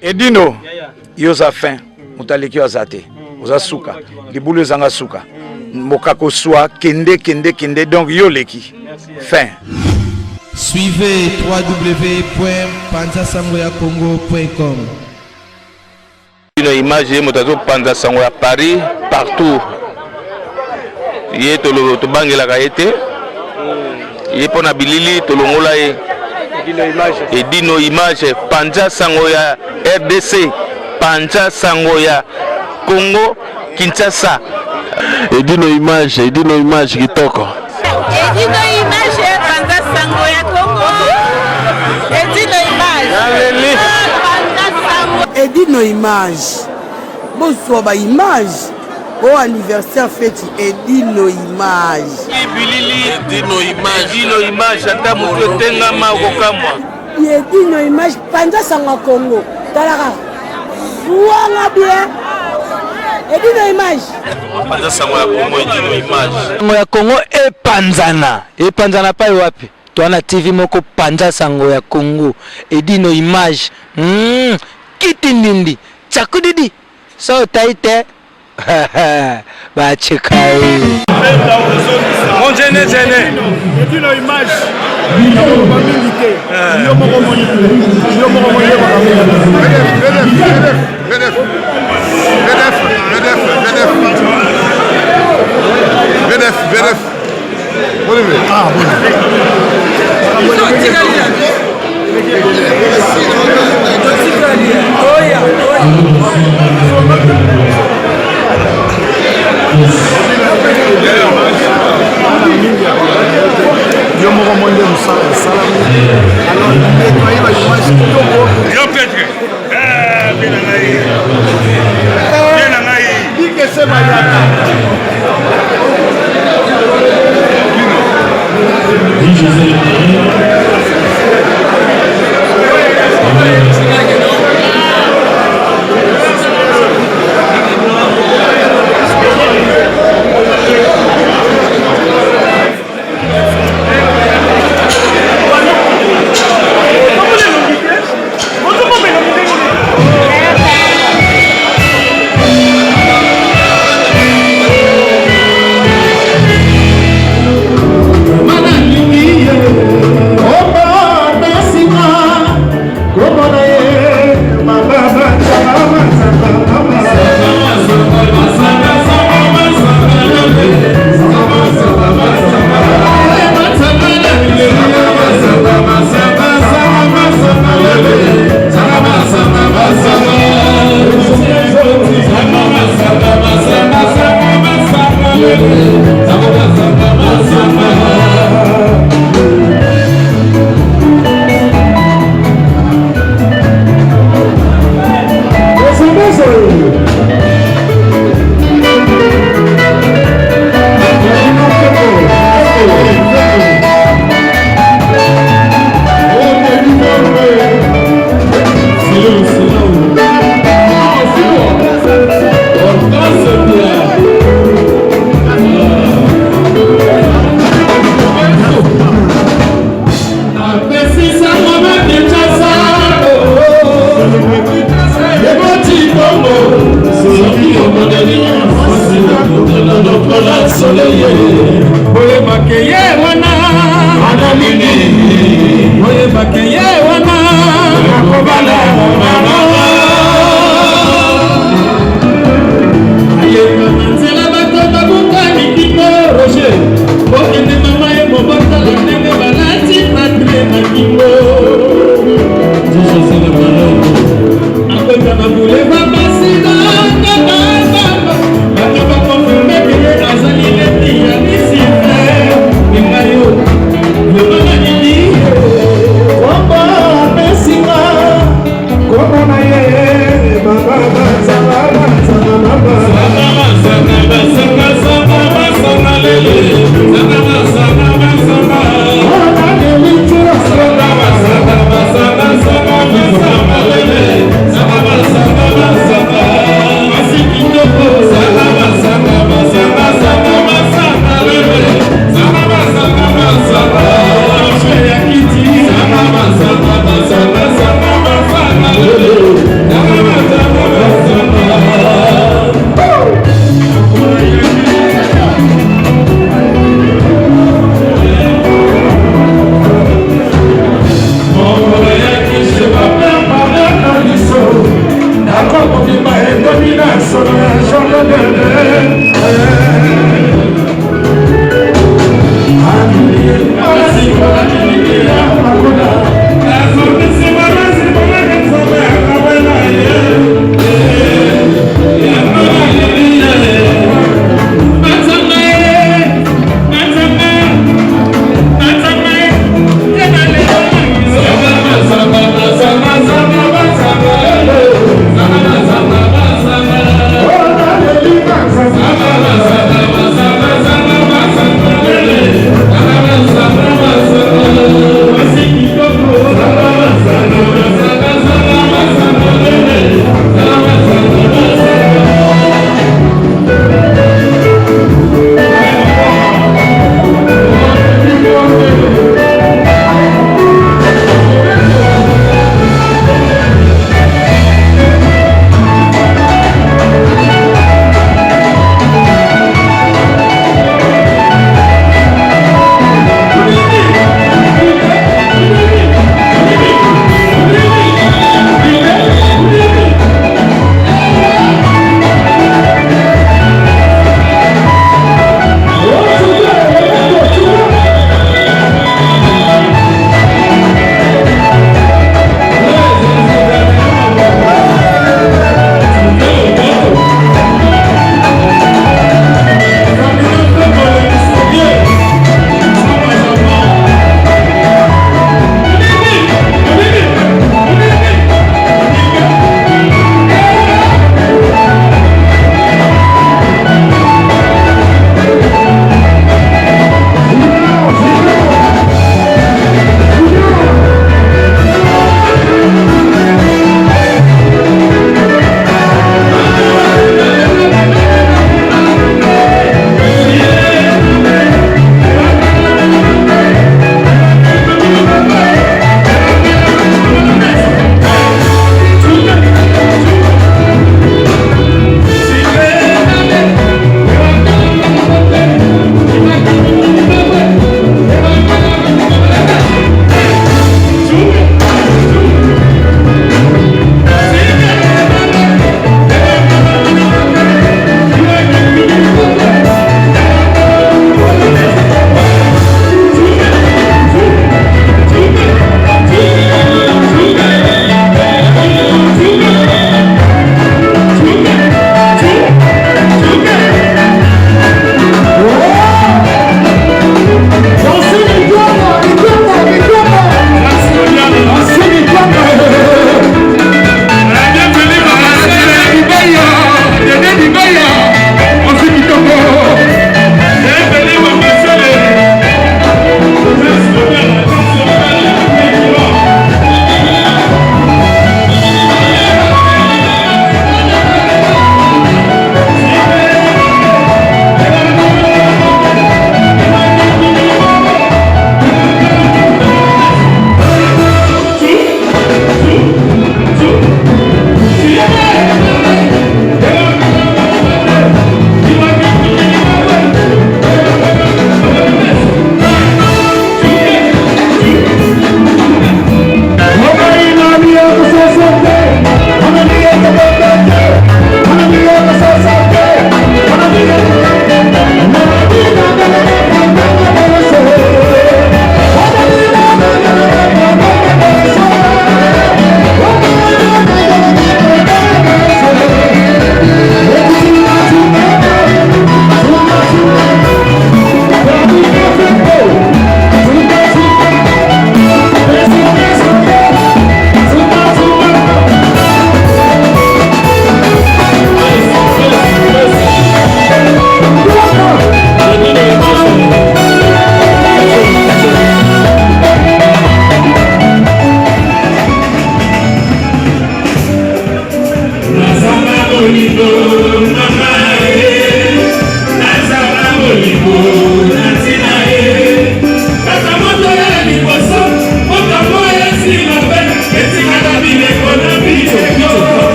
Edino, yoza fin, mutaleki azate, oza suka, libulu zanga suka, mokako soa, kende, donc yoleki, fin. Suivez www.panzasangoyacongo.com. Une image motazo Panza Sango à Paris, partout. Yé tolo to bangela kaete. Yé pona bilili to longola e. Edino image Panza Sango ya RDC, Panza Sango ya Congo, Kinshasa. Edino image kitoko. Edino image Panza Sango ya Congo. Edino image. Edino image. Bonsoir ba image. Au anniversaire fête Edino image. Edino image ata muto tenga ma kokamwa. Edino image Panza Sango Congo. Talaka. Ouanga bien. Edino image. Panza Sango ya Congo, Edino image. Sango ya Congo epanzana pa wapi? Tuana TV moko Panza Sango ya Congo. Edino image. Kitindindi. Chakudidi. So taite. Ba chikai. Mon gêné. Edino image.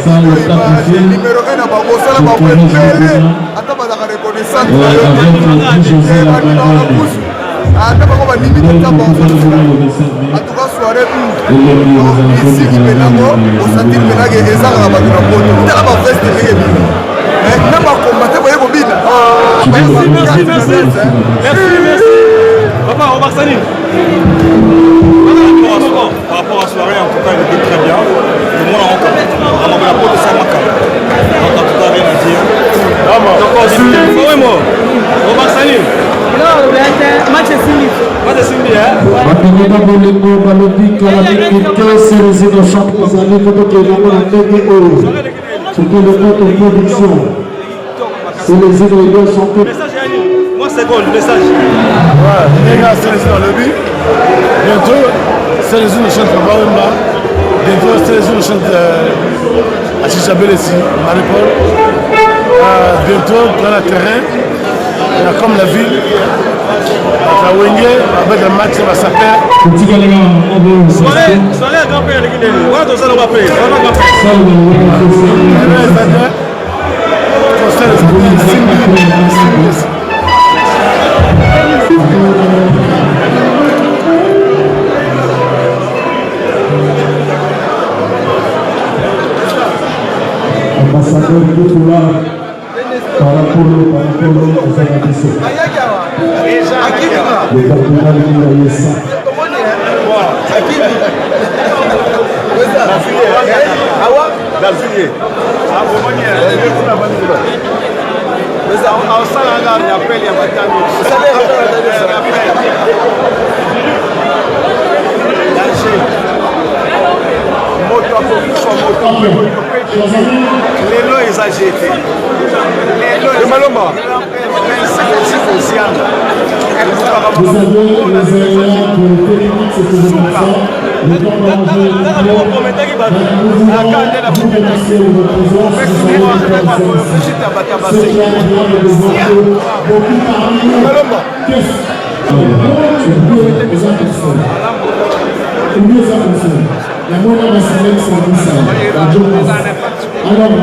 numéro 1 na bango osala bango ebele ata bazaka reconnaissance ata bango balimite ntango en tout cas soirée ici kipenango osatiri penage ezalaka bato na poto tala baveste ndenge bino na bakombate boye kobina. Merci. Papa, on va salir. Par rapport à la soirée, en tout cas, il était très bien. Le monde a encore la peau de Samaka. Donc, en tout cas, rien à dire. Donc, on va salir. Non, match est fini. Match est fini, hein? C'est les ingrédients sont que... Moi, c'est quoi le message? Ouais, les gars, c'est les dans le but. Bientôt, c'est les unes chantent là-bas, là. Bientôt, c'est les unes chantent à Chichabel ici, Maripol. Bientôt, dans le terrain, il y a comme la ville. La Wenge, avec le match, ça va s'appeler. Soirée à grand-père, les Guinéens. Ouais, tout ça, on va payer. On va payer. Ambassadeur Koutoula, Parapolo, aux Anabissé. Le cardinal Yessa. Lelo exagéré. Lelo maloma. Alors,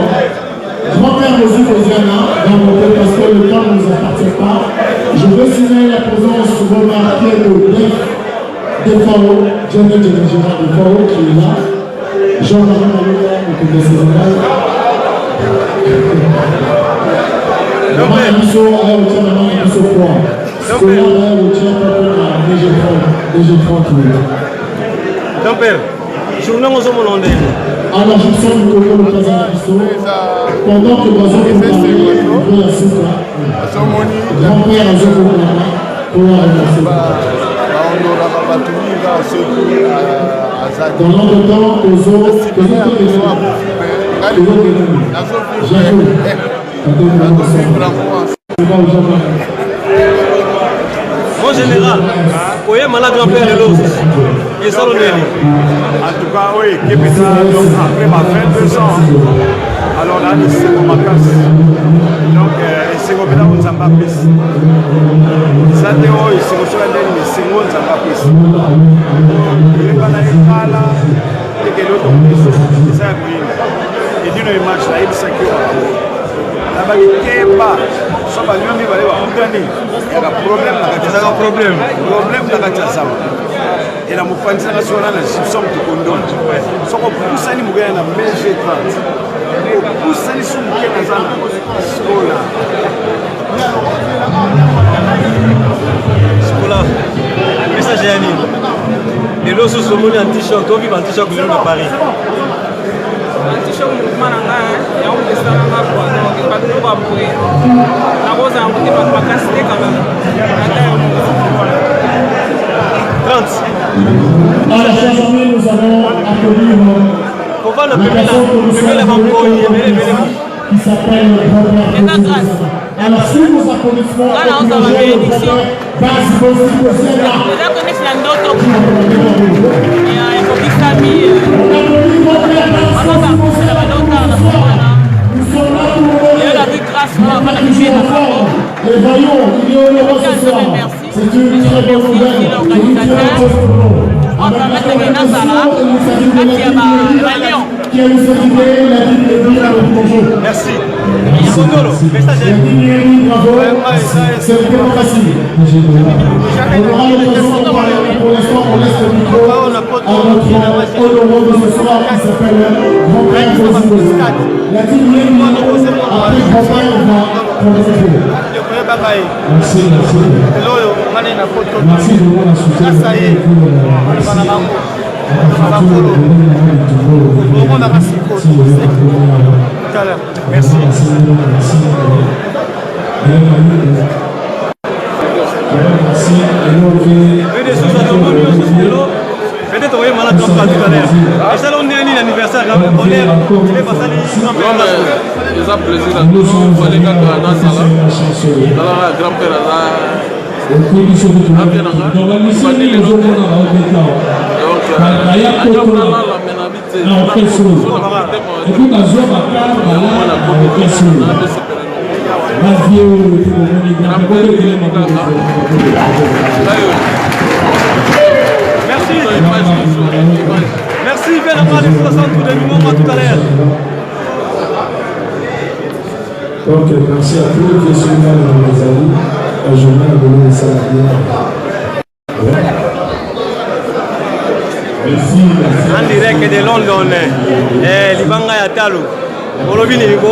grand-père Mosi Kozana, dans mon pays, parce que le temps ne nous appartient pas, je veux signaler la présence remarquée de Defao, Janet Gérard Defao, qui est là, Jean-Marie Malouda, le Congrès Sénégal. Maman Yabiso, elle retient Maman Yabiso Croix. Scola, elle retient Papa DG30. Grand-père, journée aux hommes hollandais. Alors, je sens le Congo le président pendant que nous avons parlé, la Souka, grand-père a joué pour la remercier. Dans l'entretemps, aux autres, en général, vous voyez, malade grand-père et l'autre. Et ça, en tout cas, oui, qui est donc après ma 22 ans, alors là, c'est mon vacances. Donc, c'est comme ça, on s'en va plus. Ça, c'est comme ça, c'est mon Zambapis. Il est pas là, et que l'autre, c'est ça, et d'une image là, il s'inquiète. La baguette pas, ça va lui aller voir un gagné. Il y a un problème là, il y a un problème là, et la moufance nationale, c'est somme de condom. Ce qu'on pousse à nous gagner la MG30. On pousse à nous gagner la Scola. Scola, message à Annie. Et l'autre, c'est mon anti-choc, on vit anti-choc à Paris. Anti-choc, mouvement, il y a un peu de ça, pas de nouveau à bouger. La rose a un peu de capacité quand même. 30. Alors, chers amis, nous allons accueillir la qui s'appelle le grand-père. Alors, si nous applaudissons le grand-père, et voyons, il est heureux ce soir. C'est une très bonne nouvelle. Qui qui vous saluer, la ville de Villa au Congo. Merci. Bravo, c'est vraiment facile. On aura l'occasion de parler, mais pour l'instant, on laisse le micro à notre honorable de ce soir qui s'appelle Grand-Père Bozzi. La ville de après Grand-Père, on va commencer. Merci, merci. Merci de vous la soutenir. Merci. Peut-être on est malade tout à l'heure. Et ça, on est un anniversaire. On est passé les ça plaisir à tous. On va les gars dans la salle. Alors, grand-père merci, bien après les 60 de l'humour tout à l'heure. Donc, merci à tous les qui sont là dans les amis. Je vais donner ça merci. En direct de London, Libanga ya Talo. Olobi ni ko,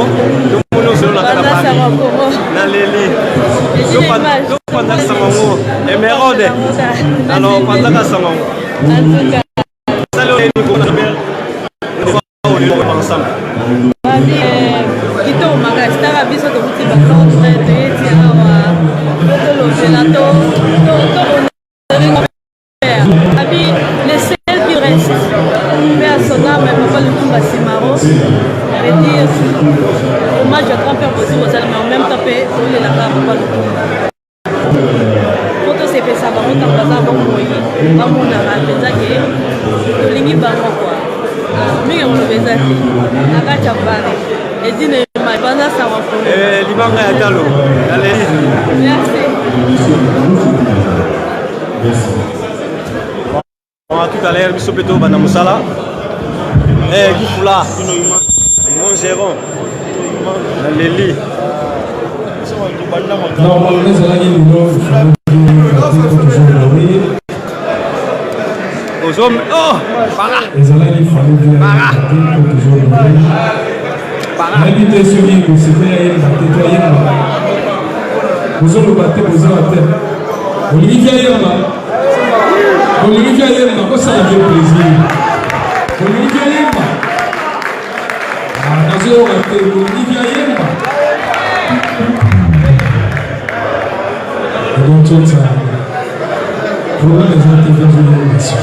nous sommes là dans les lits. Donc, pendant ce moment, émeraude. Alors, pendant ce moment. Salut, Nico. Nous sommes ensemble. Kito magastara biso to kuti ba notre tete awa to lo gelato to abi le sel qui reste mais à son âme papa le Kumba Simaro veut dire hommage à grand-père Bozzi mais en même temps pour les la papa le Kumba photo c'est fait ça ba monta baza ba moyi ba mona ba penza ke to lingi ba quoi mingi on penza akacha bare et dit Libanga ya Talo. Allez. Merci. On a tout à l'heure, Biso Peto Banamusala. Goufoula. Mon gérant. Léli. Aux hommes. Oh! Para! Invité celui que c'était vous avez battu vous avez Olivier Yamba ça fait plaisir Olivier Yamba Olivier Yamba donc tout ça pour les intégrés merci.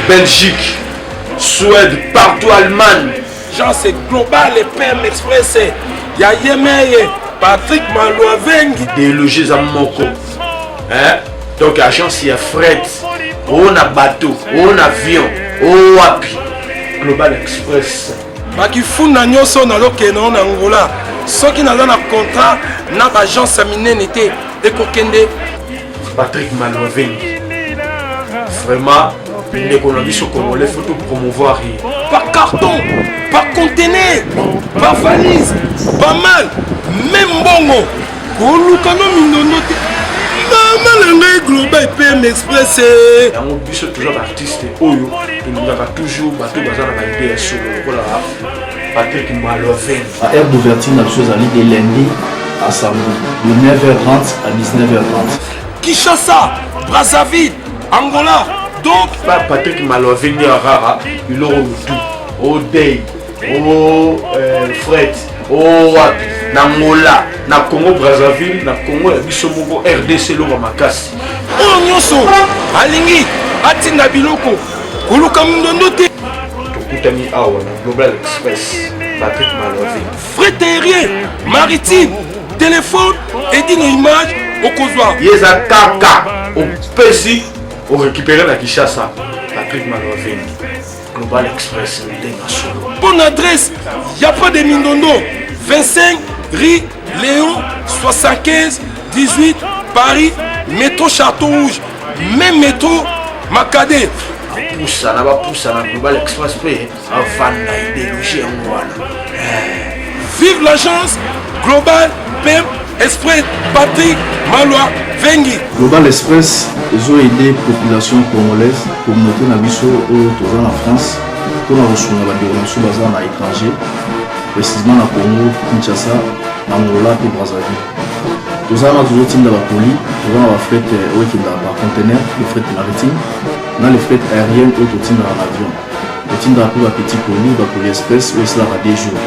Belgique, Suède, partout Allemagne. Genre c'est global, les PM Express, ya Yemeye Patrick Malouavengi déloger za moko donc agence ya fret on a bateau on a avion on wapi Global Express bakifunda nyonso nazokende na Angola soki naza na contrat na agence minene te ekokende Patrick Malouavengi vraiment ndeko na biso congolais faut tout promouvoir par carton par conteneur par valise pas mal même bongo koluka no mindondo te mamalanga Global PM Express yango biso toujours artiste oyo tolingaka toujours bato baza na baide ya solo lokola Patrick Malouavengi. À aire d'ouverture la chose allait de lundi à samedi de 9h30 à 19h30. Kinshasa, Brazzaville, Angola. Donc Patrick Malouavengi Rara, il aura tout. Au Day, au Fred, au Wapi, na Angola, na Congo Brazzaville, na Congo Bisomoko RDC Loma Makasi. Oh nyonso, alingi, atinda biloko, koluka mundondo te. Tokutami awa na Global Express, Patrick Malouavengi. Frais aérien, maritime, téléphone, Edino Image, Okozwa. Yeza kaka, au Pesi, au récupérer la Kinshasa, Patrick Malouavengi. Global Express, bonne adresse, il n'y a pas de Mindondo. 25 rue Léon 75 18 Paris, métro Château Rouge, même métro Macadé. Poussa na Global Express avant d'idéologie en voilà. Vive l'agence Global PM Express Patrick Malouavengi. Global Express, ils ont aidé la population congolaise, communauté Nabiso au en France, pour la reçu la déronation basée à l'étranger, précisément à Congo, Kinshasa, Angola et Brazzaville. Nous avons toujours team de la police, nous avons la fret par conteneur, le fret maritime, nous avons le fret aérien au team dans l'avion. Le team de la petit police, la police express, où cela va des jours.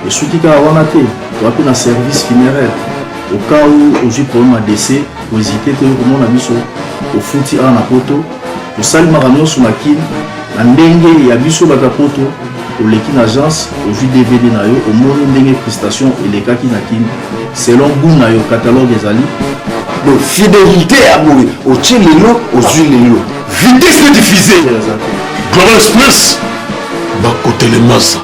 Et ce qui est à Wanate, tu as un service funéraire. Au cas où j'ai problème à décès, pour hésiter, tu as mis au fouti à la poto, au salimaranon sur ma kin, la dengue et à biso batapoto, au l'équipe agence, au jus DVD nayo, au monde dengue prestation et les cas qui nakin, selon goût nayo catalogue des ali. Donc fidélité à mourir, au tchelelo, aux huiles, vitesse de diffuser. Global Express, bas côté les masses.